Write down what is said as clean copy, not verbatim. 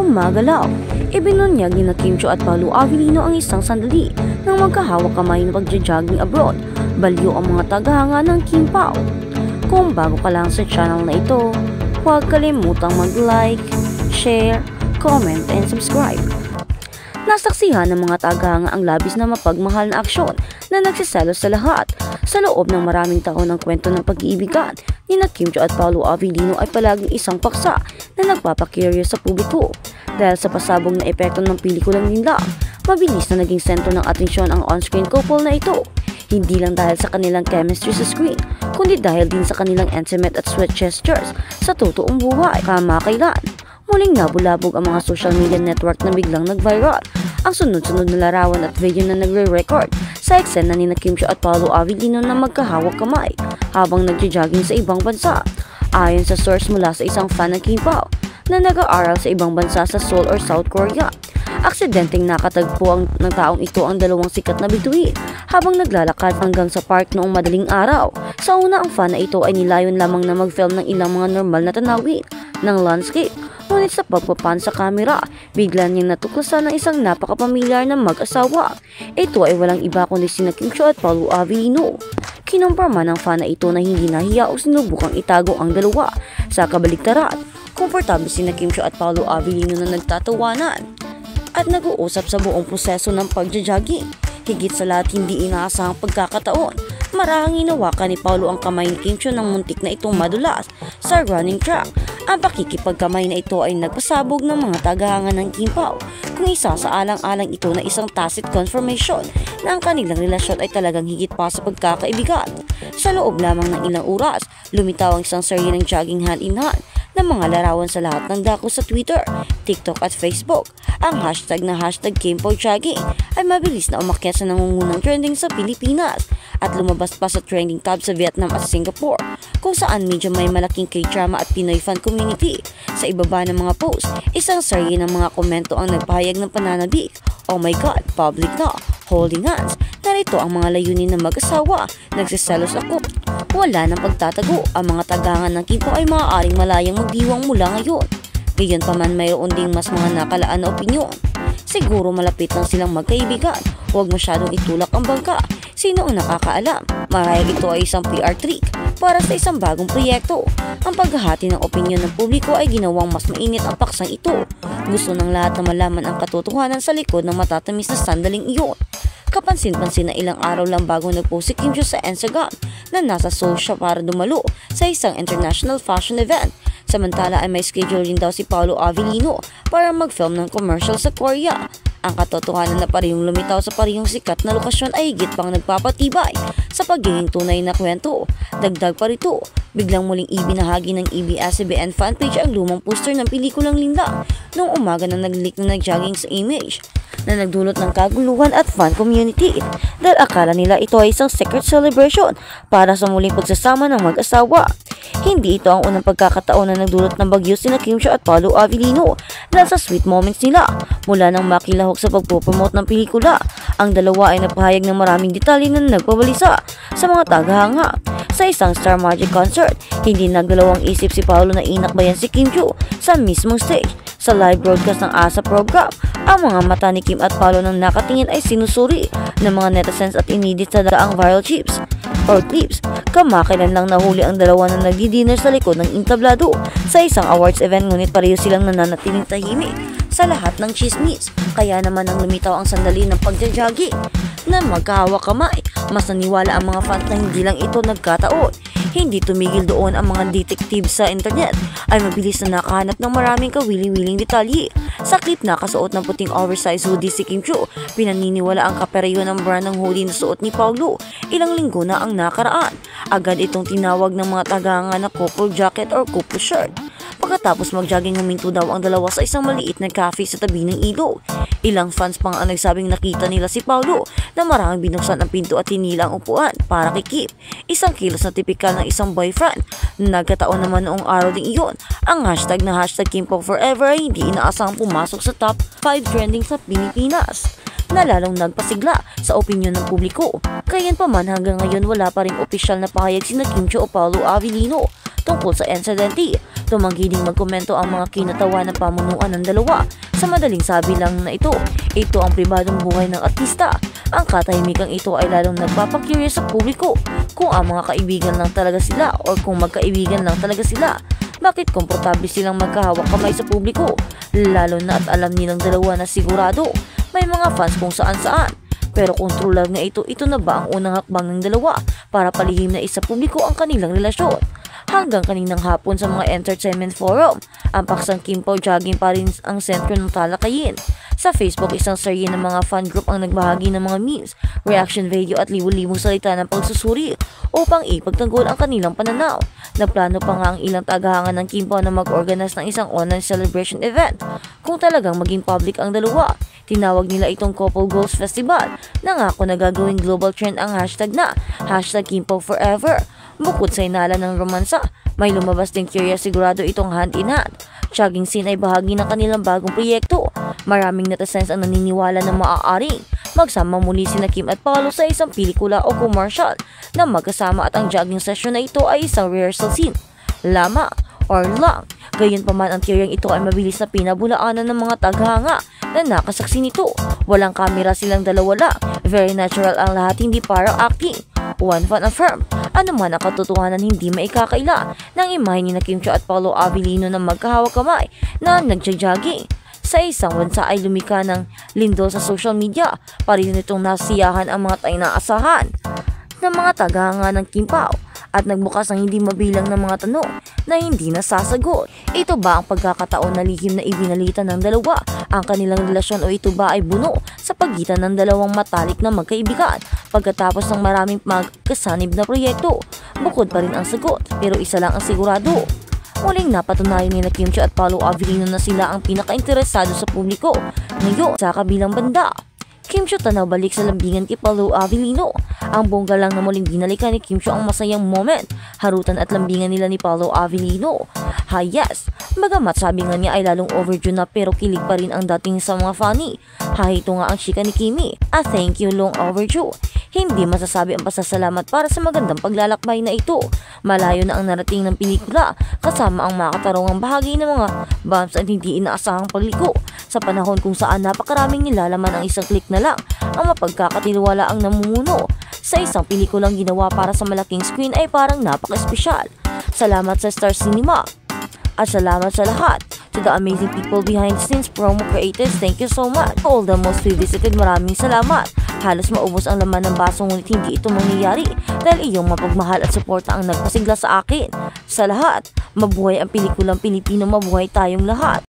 umagalaw. Ibinunyag ni Kim Chiu at Paolo Avellino ang isang sandali nang magkahawak kamay na pagja-jogging abroad. Baliw ang mga tagahanga ng Kim Pao. Kung bago ka lang sa channel na ito, huwag kalimutang mag-like, share, comment, and subscribe. Nasaksihan ng mga tagahanga ang labis na mapagmahal na aksyon na nagsiselos sa lahat. Sa loob ng maraming taon ng kwento ng pag-iibigan ni Kim Chiu at Paolo Avellino ay palaging isang paksa na nagpapakurious sa publiko. Dahil sa pasabog na epekto ng pelikulang nila, mabilis na naging sentro ng atensyon ang on-screen couple na ito. Hindi lang dahil sa kanilang chemistry sa screen, kundi dahil din sa kanilang intimate at sweet gestures sa totoong buhay. Kamakailan, muling nabulabog ang mga social media network na biglang nag-viral. Ang sunod-sunod na larawan at video na nagre-record sa eksena ni Kim Chiu at Paolo Avellino na magkahawak kamay habang nagja-jogging sa ibang bansa. Ayon sa source mula sa isang fan ng Kim Pao na nag-aaral sa ibang bansa sa Seoul or South Korea, aksidenteng nakatagpo ng taong ito ang dalawang sikat na bituin habang naglalakad hanggang sa park noong madaling araw. Sa una, ang fan na ito ay nilayon lamang na mag-film ng ilang mga normal na tanawin ng landscape. Ngunit sa pagpapan sa kamera, bigla niyang natuklasan ng isang napakapamilyar na mag-asawa. Ito ay walang iba kundi sina Kim Chiu at Paolo Avellino. Kinumpirma ng fan na ito na hindi nahiya o sinubukang itago ang dalawa. Sa kabaligtaran, komportable sina Kim Chiu at Paolo Avellino na nagtatawanan at nag-uusap sa buong proseso ng pagja-jogging. Higit sa lahat, hindi inaasahang pagkakataon. Marahang hinawakan ni Paolo ang kamay ni Kim Chiu nang muntik na itong madulas sa running track. Ang pakikipagkamay na ito ay nagpasabog ng mga tagahanga ng Kim Pao, kung isa sa alang-alang ito na isang tacit confirmation na ang kanilang relasyon ay talagang higit pa sa pagkakaibigan. Sa loob lamang ng ilang oras, lumitaw ang isang serye ng jogging hand-in-hand ng mga larawan sa lahat ng dako sa Twitter, TikTok at Facebook. Ang hashtag na hashtag #KimPaoJogging ay mabilis na umakyat sa nangungunang trending sa Pilipinas at lumabas pa sa trending tab sa Vietnam at Singapore, kung saan medyo may malaking K-drama at Pinoy fan community. Sa ibaba ng mga post, isang serye ng mga komento ang nagpahayag ng pananabik. Oh my God, public na, holding hands. Narito ang mga layunin ng mag-asawa, nagsiselos ako. Wala nang pagtatago, ang mga tagangan ng Kim Pao ay maaaring malayang magdiwang mula ngayon. Gayon pa man, mayroon ding mas mga nakalaan na opinyon. Siguro malapit lang silang magkaibigan, huwag masyadong itulak ang bangka. Sino ang nakakaalam? Marahil ito ay isang PR trick para sa isang bagong proyekto. Ang paghahati ng opinyon ng publiko ay ginawang mas mainit ang paksang ito. Gusto ng lahat na malaman ang katotohanan sa likod ng matatamis na sandaling iyon. Kapansin-pansin na ilang araw lang bago nagpost si Kim Chiu sa Instagram na nasa Seoul siya para dumalo sa isang international fashion event. Samantala ay may schedule rin daw si Paolo Avellino para mag-film ng commercial sa Korea. Ang katotohanan na parehong lumitaw sa parehong sikat na lokasyon ay higit pang nagpapatibay sa pagiging tunay na kwento. Dagdag pa rito, biglang muling ibinahagi ng ABS-CBN fanpage ang lumang poster ng pelikulang Linda noong umaga na nag-leak na nag-jogging sa image na nagdulot ng kaguluhan at fan community dahil akala nila ito ay isang secret celebration para sa muling pagsasama ng mag-asawa. Hindi ito ang unang pagkakataon na nagdulot ng bagyo sina Kim Chiu at Paolo Avellino dahil sa sweet moments nila. Mula nang makilahok sa pagpopromote ng pelikula, ang dalawa ay napahayag ng maraming detalye na nagpabalisa sa mga tagahanga. Sa isang Star Magic concert, hindi nagdalawang isip si Paolo na inakbayan si Kim Chiu sa mismong stage. Sa live broadcast ng ASA program, ang mga mata ni Kim at Paolo nang nakatingin ay sinusuri ng mga netizens at inedit sa daang viral clips. Kamakailan lang nahuli ang dalawa na nagdi-dinner sa likod ng entablado sa isang awards event, ngunit pareho silang nananatiling tahimik sa lahat ng chismis. Kaya naman nang lumitaw ang sandali ng pagja-jogging na magkahawak kamay, mas naniwala ang mga fans na hindi lang ito nagkataon. Hindi tumigil doon ang mga detectives sa internet ay mabilis na nakahanap ng maraming kawili-wiling detalye. Sa clip na kasuot ng puting oversized hoodie si Kim Chiu, pinaniniwala ang kapareho ng brand ng hoodie na suot ni Paolo ilang linggo na ang nakaraan. Agad itong tinawag ng mga tagahanga na couple jacket or couple shirt. Pagkatapos mag-jogging, huminto daw ang dalawa sa isang maliit na cafe sa tabi ng ilog. Ilang fans pang ang nagsabing nakita nila si Paolo na maraming binuksan ang pinto at hinila ang upuan para kay Kim. Isang kilos na tipikal ng isang boyfriend. Nagkataon naman noong araw ding iyon, ang hashtag na hashtag KimPaoForever ay hindi inaasahang pumasok sa top 5 trending sa Pilipinas. na lalong nagpasigla sa opinyon ng publiko. Gayunpaman hanggang ngayon wala pa ring opisyal na pahayag sina Kim Chiu o Paolo Avellino tungkol sa insidente. Tumanggi ding magkomento ang mga kinatawa ng pamunuan ng dalawa. Sa madaling sabi lang na ito ang pribadong buhay ng artista. Ang katahimikang ito ay lalong nagpapakurious sa publiko kung ang mga kaibigan lang talaga sila o kung magkaibigan lang talaga sila. Bakit komportable silang magkahawak kamay sa publiko? Lalo na at alam nilang dalawa na sigurado may mga fans kung saan-saan. Pero kontrolar nga ito na ba ang unang hakbang ng dalawa para palihim na isa publiko ang kanilang relasyon? Hanggang kaninang hapon sa mga entertainment forum, ang paksang Kim Pao jogging pa rin ang sentro ng talakayin. Sa Facebook, isang serye ng mga fan group ang nagbahagi ng mga memes, reaction video at libu-libong salita ng pagsusuri upang ipagtanggol ang kanilang pananaw. Nagplano pa nga ang ilang tagahanga ng Kim Pao na mag-organize ng isang online celebration event. Kung talagang maging public ang dalawa, tinawag nila itong Couple Goals Festival. Nangako na gagawing global trend ang hashtag na #KimPaoForever. Bukod sa inala ng romansa, may lumabas din curious sigurado itong hand in hand. Jogging scene ay bahagi ng kanilang bagong proyekto. Maraming netizens ang naniniwala na maaaring magsama muli sina Kim at Paolo sa isang pelikula o commercial na magkasama at ang jogging session na ito ay isang rehearsal scene lamang or lang. Gayunpaman ang teoryang ito ay mabilis na pinabulaanan ng mga taghanga na nakasaksi nito. Walang kamera silang dalawa lang. Very natural ang lahat, hindi parang acting. One fan affirm, ano man ang katotohanan hindi maikakaila ng imahe ni Kim Chiu at Paolo Avellino na magkahawak kamay na nagja-jogging. Sa isang bansa ay lumika ng lindol sa social media, parin nitong nasiyahan ang mga inaasahan ng mga tagahanga ng Kim Pao at nagbukas ang hindi mabilang ng mga tanong na hindi nasasagot. Ito ba ang pagkakataon na lihim na ibinalita ng dalawa ang kanilang relasyon o ito ba ay buno sa pagitan ng dalawang matalik na magkaibigan pagkatapos ng maraming magkasanib na proyekto? Bukod pa rin ang sagot, pero isa lang ang sigurado. Muling napatunayan ni Kim Chiu at Paolo Avellino na sila ang pinaka-interesado sa publiko. Ngayon, sa kabilang banda, Kim Chiu tanaw balik sa lambingan kay Paolo Avellino. Ang bongga lang na muling binalikan ni Kim Chiu ang masayang moment, harutan at lambingan nila ni Paolo Avellino. Yes, bagamat sabi nga niya ay lalong overdue na pero kilig pa rin ang dating sa mga funny. Ito nga ang chika ni Kimi, thank you long overdue. Hindi masasabi ang pasasalamat para sa magandang paglalakbay na ito. Malayo na ang narating ng pelikula kasama ang makatarungang bahagi ng mga bumps at hindi inaasahang pagliko. Sa panahon kung saan napakaraming nilalaman ang isang click na lang, ang mapagkakatiwala ang namumuno sa isang pelikulang ginawa para sa malaking screen ay parang napaka-espesyal. Salamat sa Star Cinema at salamat sa lahat. To the amazing people behind the scenes, promo creators, thank you so much. To all the most visited, maraming salamat. Halos maubos ang laman ng baso ngunit hindi ito mangyayari dahil iyong mapagmahal at suporta ang nagpasigla sa akin. Sa lahat, mabuhay ang pelikulang Pilipino, mabuhay tayong lahat.